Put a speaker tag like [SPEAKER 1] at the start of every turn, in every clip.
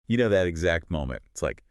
[SPEAKER 1] You know that exact moment. It's like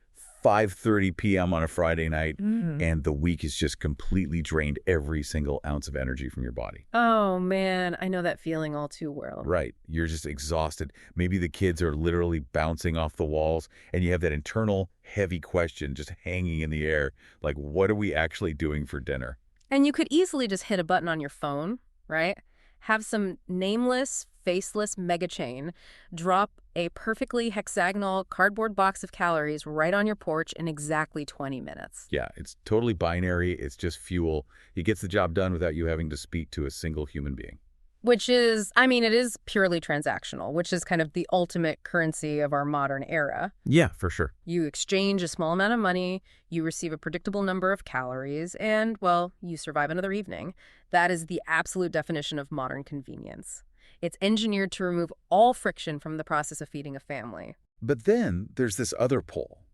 [SPEAKER 1] 5:30 p.m. on a Friday night, and the week is just completely drained every single ounce of energy from your body.
[SPEAKER 2] Oh, man, I know that feeling all too well.
[SPEAKER 1] Right. You're just exhausted. Maybe the kids are literally bouncing off the walls, and you have that internal heavy question just hanging in the air, like, what are we actually doing for dinner?
[SPEAKER 2] And you could easily just hit a button on your phone, right? Have some nameless, faceless mega chain drop a perfectly hexagonal cardboard box of calories right on your porch in exactly 20 minutes.
[SPEAKER 1] Yeah, it's totally binary. It's just fuel. It gets the job done without you having to speak to a single human being.
[SPEAKER 2] Which is, I mean, it is purely transactional, which is kind of the ultimate currency of our modern era.
[SPEAKER 1] Yeah, for sure.
[SPEAKER 2] You exchange a small amount of money, you receive a predictable number of calories, and, well, you survive another evening. That is the absolute definition of modern convenience. It's engineered to remove all friction from the process of feeding a family.
[SPEAKER 1] But then there's this other pole,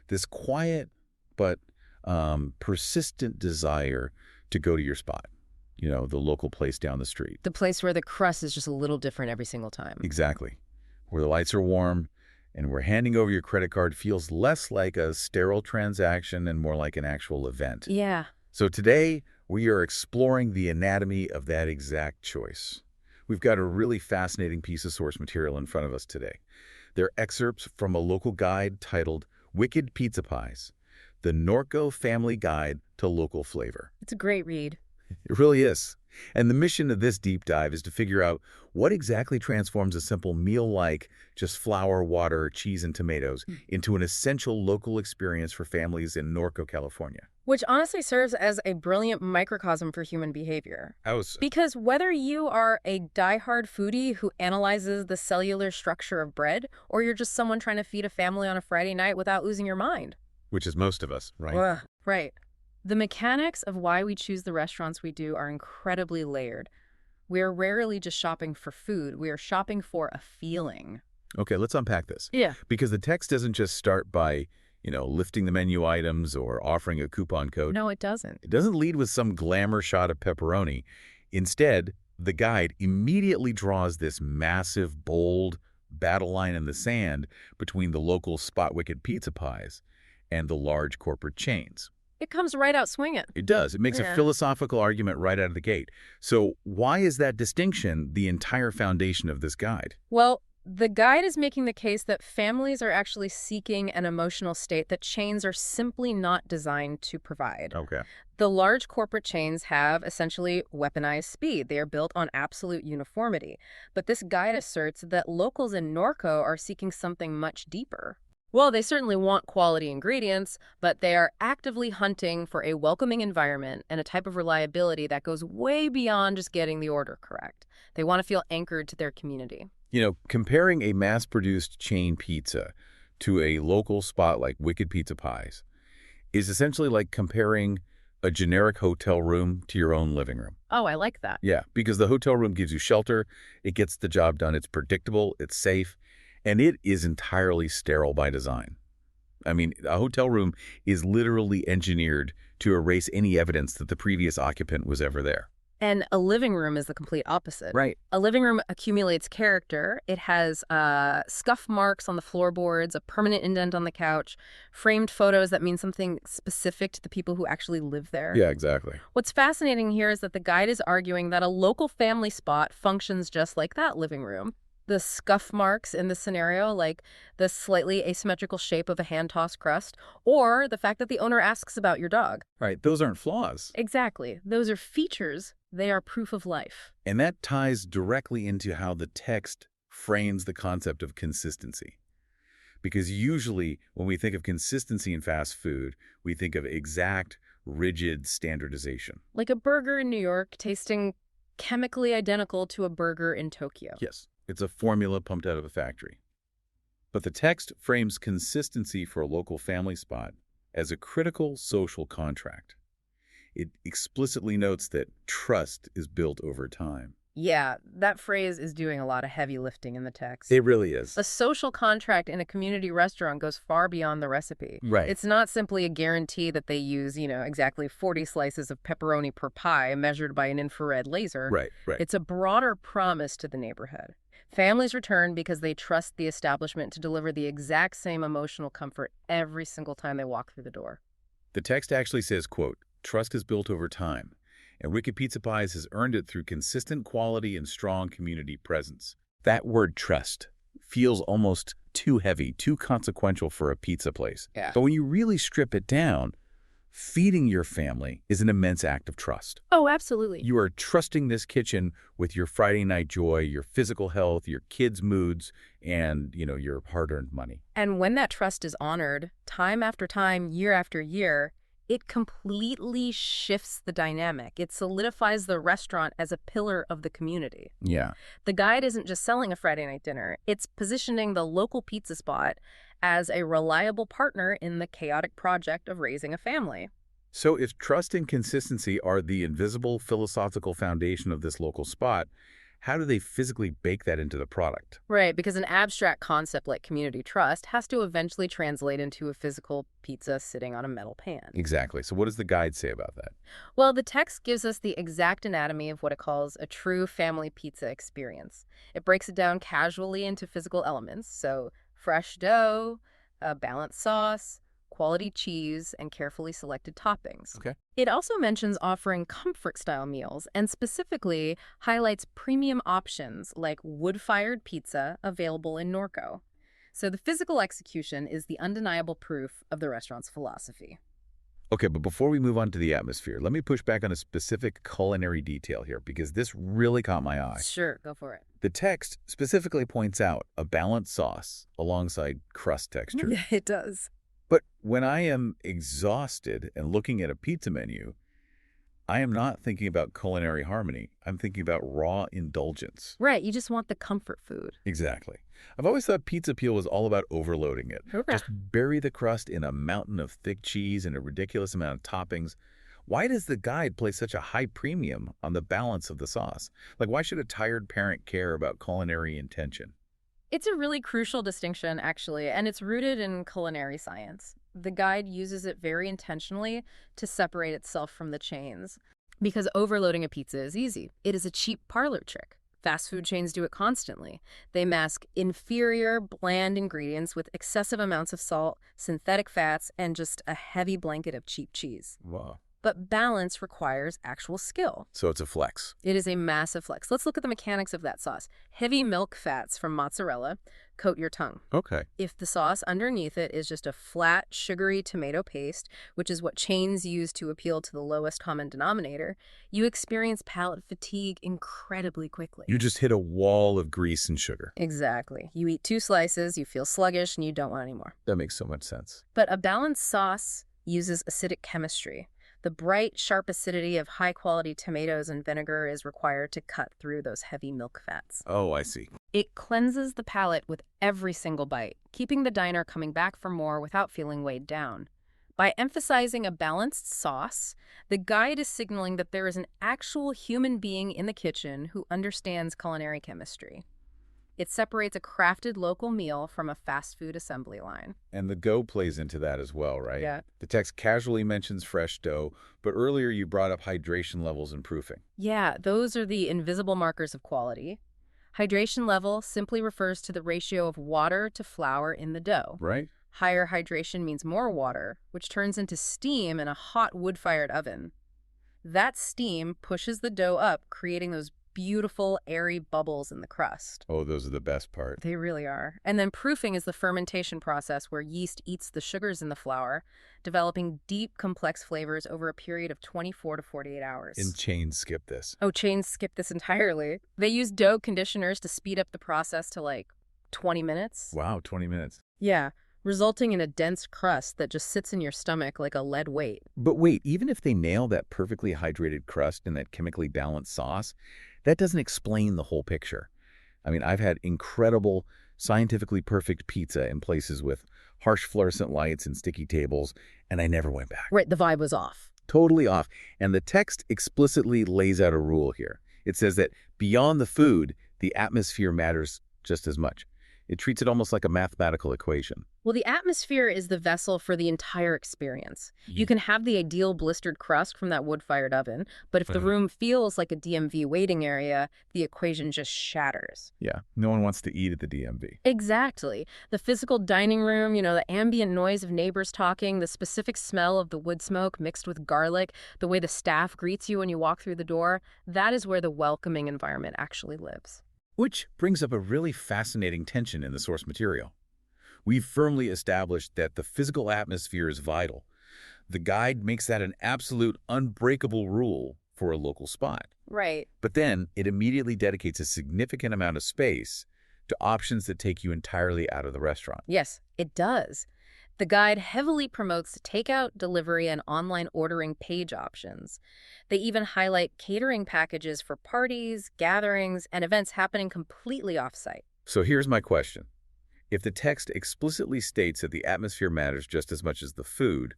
[SPEAKER 1] this quiet but persistent desire to go to your spot, the local place down the street.
[SPEAKER 2] The place where the crust is just a little different every single time.
[SPEAKER 1] Exactly. Where the lights are warm and where handing over your credit card feels less like a sterile transaction and more like an actual event.
[SPEAKER 2] Yeah.
[SPEAKER 1] So today, we are exploring the anatomy of that exact choice. We've got a really fascinating piece of source material in front of us today. They're excerpts from a local guide titled Wicked Pizza Pies, the Norco Family Guide to Local Flavor.
[SPEAKER 2] It's a great read.
[SPEAKER 1] It really is. And the mission of this deep dive is to figure out what exactly transforms a simple meal like just flour, water, cheese, and tomatoes into an essential local experience for families in Norco, California.
[SPEAKER 2] Which honestly serves as a brilliant microcosm for human behavior. Because whether you are a diehard foodie who analyzes the cellular structure of bread, or you're just someone trying to feed a family on a Friday night without losing your mind.
[SPEAKER 1] Which is most of us, right?
[SPEAKER 2] Right. The mechanics of why we choose the restaurants we do are incredibly layered. We are rarely just shopping for food. We are shopping for a feeling.
[SPEAKER 1] Okay, let's unpack this.
[SPEAKER 2] Yeah.
[SPEAKER 1] Because the text doesn't just start by, lifting the menu items or offering a coupon code.
[SPEAKER 2] No, it doesn't.
[SPEAKER 1] It doesn't lead with some glamour shot of pepperoni. Instead, the guide immediately draws this massive, bold battle line in the sand between the local Spot Wicked Pizza Pies and the large corporate chains.
[SPEAKER 2] It comes right out swinging.
[SPEAKER 1] It does. It makes a philosophical argument right out of the gate. So why is that distinction the entire foundation of this guide?
[SPEAKER 2] Well, the guide is making the case that families are actually seeking an emotional state that chains are simply not designed to provide.
[SPEAKER 1] Okay.
[SPEAKER 2] The large corporate chains have essentially weaponized speed. They are built on absolute uniformity. But this guide asserts that locals in Norco are seeking something much deeper. Well, they certainly want quality ingredients, but they are actively hunting for a welcoming environment and a type of reliability that goes way beyond just getting the order correct. They want to feel anchored to their community.
[SPEAKER 1] Comparing a mass-produced chain pizza to a local spot like Wicked Pizza Pies is essentially like comparing a generic hotel room to your own living room.
[SPEAKER 2] Oh, I like that.
[SPEAKER 1] Yeah, because the hotel room gives you shelter, it gets the job done, it's predictable, it's safe, and it is entirely sterile by design. I mean, a hotel room is literally engineered to erase any evidence that the previous occupant was ever there.
[SPEAKER 2] And a living room is the complete opposite.
[SPEAKER 1] Right.
[SPEAKER 2] A living room accumulates character. It has scuff marks on the floorboards, a permanent indent on the couch, framed photos that mean something specific to the people who actually live there.
[SPEAKER 1] Yeah, exactly.
[SPEAKER 2] What's fascinating here is that the guide is arguing that a local family spot functions just like that living room. The scuff marks in this scenario, like the slightly asymmetrical shape of a hand-tossed crust, or the fact that the owner asks about your dog.
[SPEAKER 1] Right, those aren't flaws.
[SPEAKER 2] Exactly. Those are features. They are proof of life.
[SPEAKER 1] And that ties directly into how the text frames the concept of consistency. Because usually, when we think of consistency in fast food, we think of exact, rigid standardization.
[SPEAKER 2] Like a burger in New York tasting chemically identical to a burger in Tokyo.
[SPEAKER 1] Yes. It's a formula pumped out of a factory. But the text frames consistency for a local family spot as a critical social contract. It explicitly notes that trust is built over time.
[SPEAKER 2] Yeah, that phrase is doing a lot of heavy lifting in the text.
[SPEAKER 1] It really is.
[SPEAKER 2] A social contract in a community restaurant goes far beyond the recipe.
[SPEAKER 1] Right.
[SPEAKER 2] It's not simply a guarantee that they use, exactly 40 slices of pepperoni per pie measured by an infrared laser.
[SPEAKER 1] Right.
[SPEAKER 2] It's a broader promise to the neighborhood. Families return because they trust the establishment to deliver the exact same emotional comfort every single time they walk through the door.
[SPEAKER 1] The text actually says, quote, "Trust is built over time, and Wicked Pizza Pies has earned it through consistent quality and strong community presence." That word trust feels almost too heavy, too consequential for a pizza place.
[SPEAKER 2] Yeah.
[SPEAKER 1] But when you really strip it down, feeding your family is an immense act of trust.
[SPEAKER 2] Oh, absolutely.
[SPEAKER 1] You are trusting this kitchen with your Friday night joy, your physical health, your kids' moods, and, your hard-earned money.
[SPEAKER 2] And when that trust is honored, time after time, year after year, it completely shifts the dynamic. It solidifies the restaurant as a pillar of the community.
[SPEAKER 1] Yeah.
[SPEAKER 2] The guide isn't just selling a Friday night dinner. It's positioning the local pizza spot as a reliable partner in the chaotic project of raising a family.
[SPEAKER 1] So if trust and consistency are the invisible philosophical foundation of this local spot, how do they physically bake that into the product?
[SPEAKER 2] Right, because an abstract concept like community trust has to eventually translate into a physical pizza sitting on a metal pan.
[SPEAKER 1] Exactly. So what does the guide say about that?
[SPEAKER 2] Well, the text gives us the exact anatomy of what it calls a true family pizza experience. It breaks it down casually into physical elements, so fresh dough, a balanced sauce, quality cheese, and carefully selected toppings.
[SPEAKER 1] Okay.
[SPEAKER 2] It also mentions offering comfort-style meals and specifically highlights premium options like wood-fired pizza available in Norco. So the physical execution is the undeniable proof of the restaurant's philosophy.
[SPEAKER 1] Okay, but before we move on to the atmosphere, let me push back on a specific culinary detail here because this really caught my eye.
[SPEAKER 2] Sure, go for it.
[SPEAKER 1] The text specifically points out a balanced sauce alongside crust texture.
[SPEAKER 2] Yeah, it does.
[SPEAKER 1] But when I am exhausted and looking at a pizza menu, I am not thinking about culinary harmony. I'm thinking about raw indulgence.
[SPEAKER 2] Right, you just want the comfort food.
[SPEAKER 1] Exactly. I've always thought pizza appeal was all about overloading it.
[SPEAKER 2] Okay.
[SPEAKER 1] Just bury the crust in a mountain of thick cheese and a ridiculous amount of toppings. Why does the guide place such a high premium on the balance of the sauce? Like, why should a tired parent care about culinary intention?
[SPEAKER 2] It's a really crucial distinction, actually, and it's rooted in culinary science. The guide uses it very intentionally to separate itself from the chains. Because overloading a pizza is easy. It is a cheap parlor trick. Fast food chains do it constantly. They mask inferior, bland ingredients with excessive amounts of salt, synthetic fats, and just a heavy blanket of cheap cheese.
[SPEAKER 1] Wow.
[SPEAKER 2] But balance requires actual skill.
[SPEAKER 1] So it's a flex.
[SPEAKER 2] It is a massive flex. Let's look at the mechanics of that sauce. Heavy milk fats from mozzarella coat your tongue.
[SPEAKER 1] Okay.
[SPEAKER 2] If the sauce underneath it is just a flat, sugary tomato paste, which is what chains use to appeal to the lowest common denominator, you experience palate fatigue incredibly quickly.
[SPEAKER 1] You just hit a wall of grease and sugar.
[SPEAKER 2] Exactly. You eat 2 slices, you feel sluggish, and you don't want any more.
[SPEAKER 1] That makes so much sense.
[SPEAKER 2] But a balanced sauce uses acidic chemistry. The bright, sharp acidity of high-quality tomatoes and vinegar is required to cut through those heavy milk fats.
[SPEAKER 1] Oh, I see.
[SPEAKER 2] It cleanses the palate with every single bite, keeping the diner coming back for more without feeling weighed down. By emphasizing a balanced sauce, the guide is signaling that there is an actual human being in the kitchen who understands culinary chemistry. It separates a crafted local meal from a fast food assembly line.
[SPEAKER 1] And the dough plays into that as well, right?
[SPEAKER 2] Yeah.
[SPEAKER 1] The text casually mentions fresh dough, but earlier you brought up hydration levels and proofing.
[SPEAKER 2] Yeah, those are the invisible markers of quality. Hydration level simply refers to the ratio of water to flour in the dough.
[SPEAKER 1] Right?
[SPEAKER 2] Higher hydration means more water, which turns into steam in a hot wood-fired oven. That steam pushes the dough up, creating those beautiful, airy bubbles in the crust.
[SPEAKER 1] Oh, those are the best part.
[SPEAKER 2] They really are. And then proofing is the fermentation process where yeast eats the sugars in the flour, developing deep, complex flavors over a period of 24 to 48 hours.
[SPEAKER 1] And chains skip this.
[SPEAKER 2] Oh, chains skip this entirely. They use dough conditioners to speed up the process to like 20 minutes.
[SPEAKER 1] Wow, 20 minutes.
[SPEAKER 2] Yeah, resulting in a dense crust that just sits in your stomach like a lead weight.
[SPEAKER 1] But wait, even if they nail that perfectly hydrated crust and that chemically balanced sauce, that doesn't explain the whole picture. I mean, I've had incredible, scientifically perfect pizza in places with harsh fluorescent lights and sticky tables, and I never went back.
[SPEAKER 2] Right, the vibe was off.
[SPEAKER 1] Totally off. And the text explicitly lays out a rule here. It says that beyond the food, the atmosphere matters just as much. It treats it almost like a mathematical equation.
[SPEAKER 2] Well, the atmosphere is the vessel for the entire experience. You can have the ideal blistered crust from that wood-fired oven, but if the room feels like a DMV waiting area, the equation just shatters.
[SPEAKER 1] Yeah, no one wants to eat at the DMV.
[SPEAKER 2] Exactly. The physical dining room, the ambient noise of neighbors talking, the specific smell of the wood smoke mixed with garlic, the way the staff greets you when you walk through the door, that is where the welcoming environment actually lives.
[SPEAKER 1] Which brings up a really fascinating tension in the source material. We've firmly established that the physical atmosphere is vital. The guide makes that an absolute unbreakable rule for a local spot.
[SPEAKER 2] Right.
[SPEAKER 1] But then it immediately dedicates a significant amount of space to options that take you entirely out of the restaurant.
[SPEAKER 2] Yes, it does. The guide heavily promotes takeout, delivery, and online ordering page options. They even highlight catering packages for parties, gatherings, and events happening completely off-site.
[SPEAKER 1] So here's my question. If the text explicitly states that the atmosphere matters just as much as the food,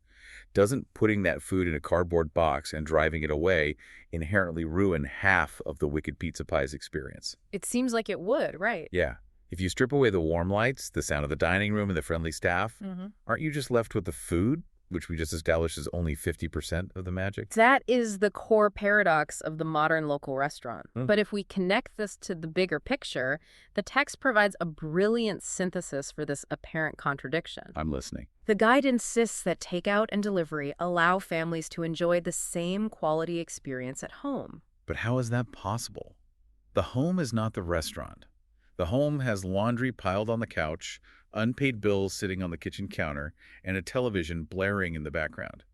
[SPEAKER 1] doesn't putting that food in a cardboard box and driving it away inherently ruin half of the Wicked Pizza Pie's experience?
[SPEAKER 2] It seems like it would, right?
[SPEAKER 1] Yeah. If you strip away the warm lights, the sound of the dining room, and the friendly staff, aren't you just left with the food, which we just established is only 50% of the magic?
[SPEAKER 2] That is the core paradox of the modern local restaurant. But if we connect this to the bigger picture, the text provides a brilliant synthesis for this apparent contradiction.
[SPEAKER 1] I'm listening.
[SPEAKER 2] The guide insists that takeout and delivery allow families to enjoy the same quality experience at home.
[SPEAKER 1] But how is that possible? The home is not the restaurant. The home has laundry piled on the couch, unpaid bills sitting on the kitchen counter, and a television blaring in the background.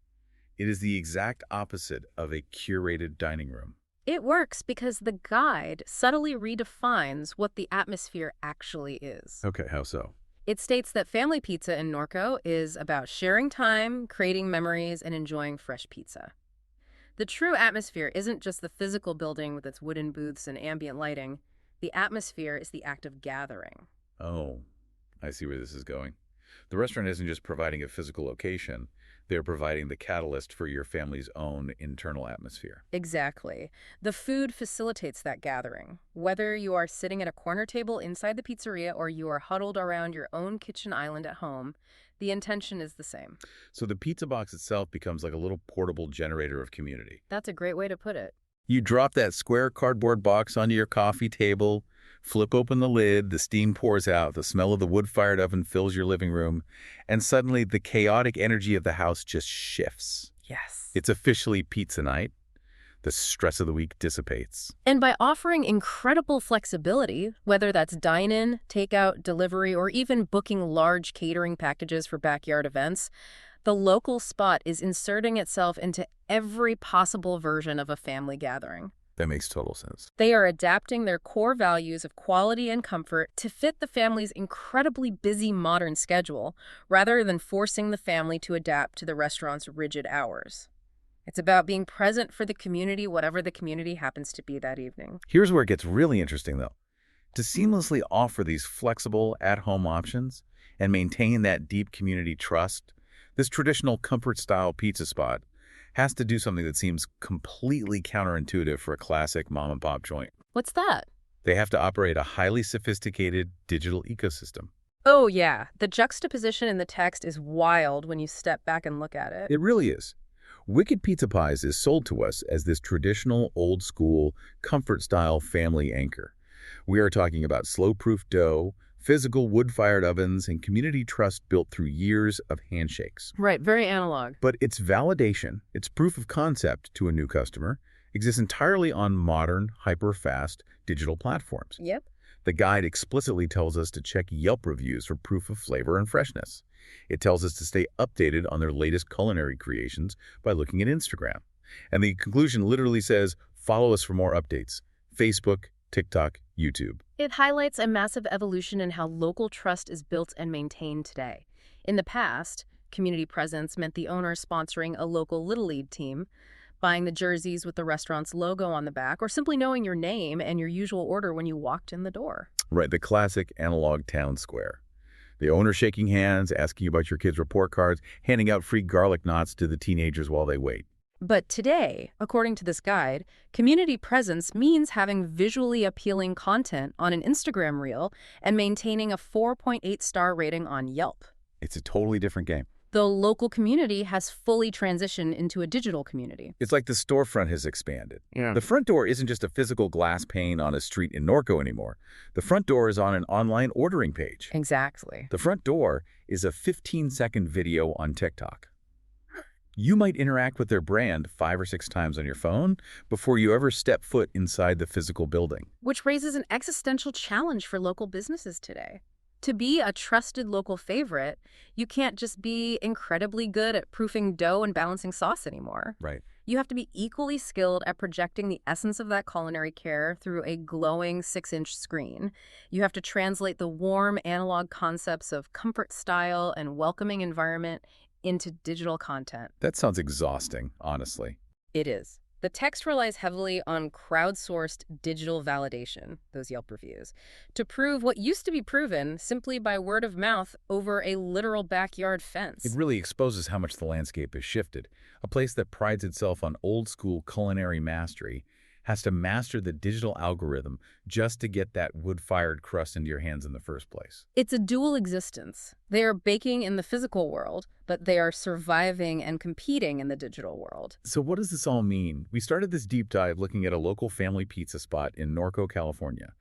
[SPEAKER 1] It is the exact opposite of a curated dining room.
[SPEAKER 2] It works because the guide subtly redefines what the atmosphere actually is.
[SPEAKER 1] Okay, how so?
[SPEAKER 2] It states that family pizza in Norco is about sharing time, creating memories, and enjoying fresh pizza. The true atmosphere isn't just the physical building with its wooden booths and ambient lighting. The atmosphere is the act of gathering.
[SPEAKER 1] Oh, I see where this is going. The restaurant isn't just providing a physical location. They're providing the catalyst for your family's own internal atmosphere.
[SPEAKER 2] Exactly. The food facilitates that gathering. Whether you are sitting at a corner table inside the pizzeria or you are huddled around your own kitchen island at home, the intention is the same.
[SPEAKER 1] So the pizza box itself becomes like a little portable generator of community.
[SPEAKER 2] That's a great way to put it.
[SPEAKER 1] You drop that square cardboard box onto your coffee table, flip open the lid, the steam pours out, the smell of the wood-fired oven fills your living room, and suddenly the chaotic energy of the house just shifts.
[SPEAKER 2] Yes.
[SPEAKER 1] It's officially pizza night. The stress of the week dissipates.
[SPEAKER 2] And by offering incredible flexibility, whether that's dine-in, takeout, delivery, or even booking large catering packages for backyard events, the local spot is inserting itself into every possible version of a family gathering.
[SPEAKER 1] That makes total sense.
[SPEAKER 2] They are adapting their core values of quality and comfort to fit the family's incredibly busy modern schedule, rather than forcing the family to adapt to the restaurant's rigid hours. It's about being present for the community, whatever the community happens to be that evening.
[SPEAKER 1] Here's where it gets really interesting, though. To seamlessly offer these flexible, at-home options and maintain that deep community trust, this traditional comfort-style pizza spot has to do something that seems completely counterintuitive for a classic mom-and-pop joint.
[SPEAKER 2] What's that?
[SPEAKER 1] They have to operate a highly sophisticated digital ecosystem.
[SPEAKER 2] Oh, yeah. The juxtaposition in the text is wild when you step back and look at it.
[SPEAKER 1] It really is. Wicked Pizza Pies is sold to us as this traditional, old-school, comfort-style family anchor. We are talking about slow-proof dough, physical wood-fired ovens, and community trust built through years of handshakes.
[SPEAKER 2] Right, very analog.
[SPEAKER 1] But its validation, its proof of concept to a new customer, exists entirely on modern, hyper-fast digital platforms.
[SPEAKER 2] Yep.
[SPEAKER 1] The guide explicitly tells us to check Yelp reviews for proof of flavor and freshness. It tells us to stay updated on their latest culinary creations by looking at Instagram. And the conclusion literally says, follow us for more updates. Facebook, TikTok, YouTube.
[SPEAKER 2] It highlights a massive evolution in how local trust is built and maintained today. In the past, community presence meant the owner sponsoring a local Little League team, buying the jerseys with the restaurant's logo on the back, or simply knowing your name and your usual order when you walked in the door.
[SPEAKER 1] Right, the classic analog town square. The owner shaking hands, asking you about your kids' report cards, handing out free garlic knots to the teenagers while they wait.
[SPEAKER 2] But today, according to this guide, community presence means having visually appealing content on an Instagram reel and maintaining a 4.8-star rating on Yelp.
[SPEAKER 1] It's a totally different game.
[SPEAKER 2] The local community has fully transitioned into a digital community.
[SPEAKER 1] It's like the storefront has expanded.
[SPEAKER 2] Yeah.
[SPEAKER 1] The front door isn't just a physical glass pane on a street in Norco anymore. The front door is on an online ordering page.
[SPEAKER 2] Exactly.
[SPEAKER 1] The front door is a 15-second video on TikTok. You might interact with their brand 5 or 6 times on your phone before you ever step foot inside the physical building.
[SPEAKER 2] Which raises an existential challenge for local businesses today. To be a trusted local favorite, you can't just be incredibly good at proofing dough and balancing sauce anymore.
[SPEAKER 1] Right.
[SPEAKER 2] You have to be equally skilled at projecting the essence of that culinary care through a glowing 6-inch screen. You have to translate the warm analog concepts of comfort, style, and welcoming environment into digital content.
[SPEAKER 1] That sounds exhausting, honestly.
[SPEAKER 2] It is. The text relies heavily on crowdsourced digital validation, those Yelp reviews, to prove what used to be proven simply by word of mouth over a literal backyard fence.
[SPEAKER 1] It really exposes how much the landscape has shifted. A place that prides itself on old-school culinary mastery has to master the digital algorithm just to get that wood-fired crust into your hands in the first place.
[SPEAKER 2] It's a dual existence. They are baking in the physical world, but they are surviving and competing in the digital world.
[SPEAKER 1] So what does this all mean? We started this deep dive looking at a local family pizza spot in Norco, California.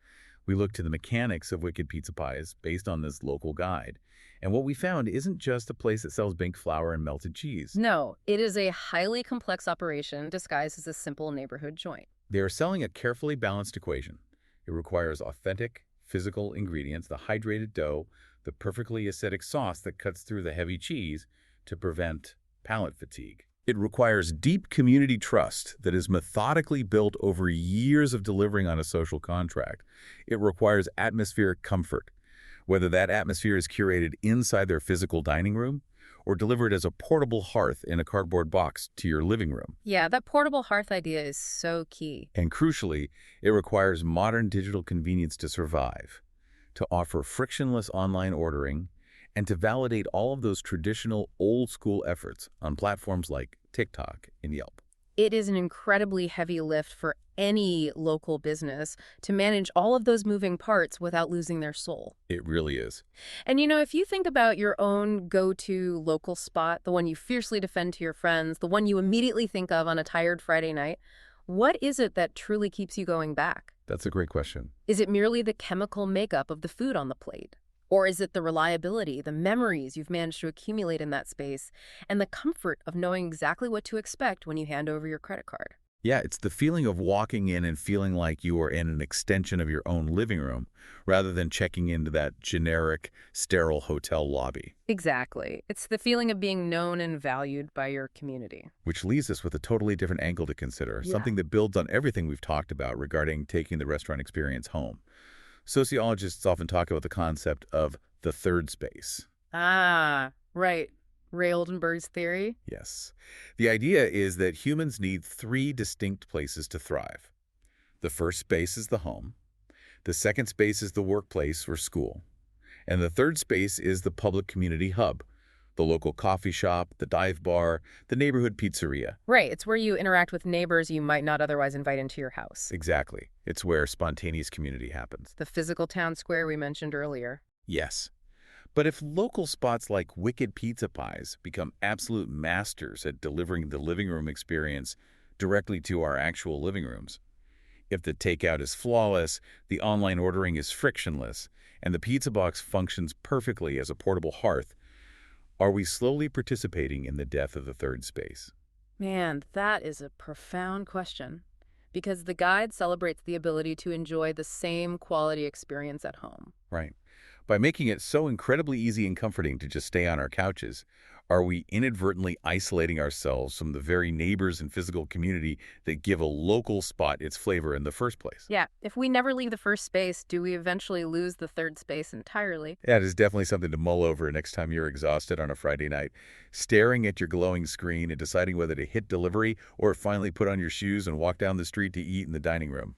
[SPEAKER 1] We looked to the mechanics of wicked pizza pies based on this local guide. And what we found isn't just a place that sells baked flour and melted cheese.
[SPEAKER 2] No, it is a highly complex operation disguised as a simple neighborhood joint.
[SPEAKER 1] They are selling a carefully balanced equation. It requires authentic, physical ingredients, the hydrated dough, the perfectly acidic sauce that cuts through the heavy cheese to prevent palate fatigue. It requires deep community trust that is methodically built over years of delivering on a social contract. It requires atmospheric comfort, whether that atmosphere is curated inside their physical dining room or delivered as a portable hearth in a cardboard box to your living room.
[SPEAKER 2] Yeah, that portable hearth idea is so key.
[SPEAKER 1] And crucially, it requires modern digital convenience to survive, to offer frictionless online ordering, and to validate all of those traditional old-school efforts on platforms like TikTok and Yelp.
[SPEAKER 2] It is an incredibly heavy lift for any local business to manage all of those moving parts without losing their soul.
[SPEAKER 1] It really is.
[SPEAKER 2] And if you think about your own go-to local spot, the one you fiercely defend to your friends, the one you immediately think of on a tired Friday night, what is it that truly keeps you going back?
[SPEAKER 1] That's a great question.
[SPEAKER 2] Is it merely the chemical makeup of the food on the plate? Or is it the reliability, the memories you've managed to accumulate in that space, and the comfort of knowing exactly what to expect when you hand over your credit card?
[SPEAKER 1] Yeah, it's the feeling of walking in and feeling like you are in an extension of your own living room, rather than checking into that generic, sterile hotel lobby.
[SPEAKER 2] Exactly. It's the feeling of being known and valued by your community.
[SPEAKER 1] Which leaves us with a totally different angle to consider, something that builds on everything we've talked about regarding taking the restaurant experience home. Sociologists often talk about the concept of the third space.
[SPEAKER 2] Ah, right. Ray Oldenburg's theory?
[SPEAKER 1] Yes. The idea is that humans need 3 distinct places to thrive. The first space is the home. The second space is the workplace or school. And the third space is the public community hub, the local coffee shop, the dive bar, the neighborhood pizzeria.
[SPEAKER 2] Right. It's where you interact with neighbors you might not otherwise invite into your house.
[SPEAKER 1] Exactly. It's where spontaneous community happens.
[SPEAKER 2] The physical town square we mentioned earlier.
[SPEAKER 1] Yes. But if local spots like Wicked Pizza Pies become absolute masters at delivering the living room experience directly to our actual living rooms, if the takeout is flawless, the online ordering is frictionless, and the pizza box functions perfectly as a portable hearth, are we slowly participating in the death of the third space?
[SPEAKER 2] Man, that is a profound question. Because the guide celebrates the ability to enjoy the same quality experience at home.
[SPEAKER 1] Right. By making it so incredibly easy and comforting to just stay on our couches, are we inadvertently isolating ourselves from the very neighbors and physical community that give a local spot its flavor in the first place?
[SPEAKER 2] Yeah, if we never leave the first space, do we eventually lose the third space entirely?
[SPEAKER 1] That is definitely something to mull over next time you're exhausted on a Friday night, staring at your glowing screen and deciding whether to hit delivery or finally put on your shoes and walk down the street to eat in the dining room.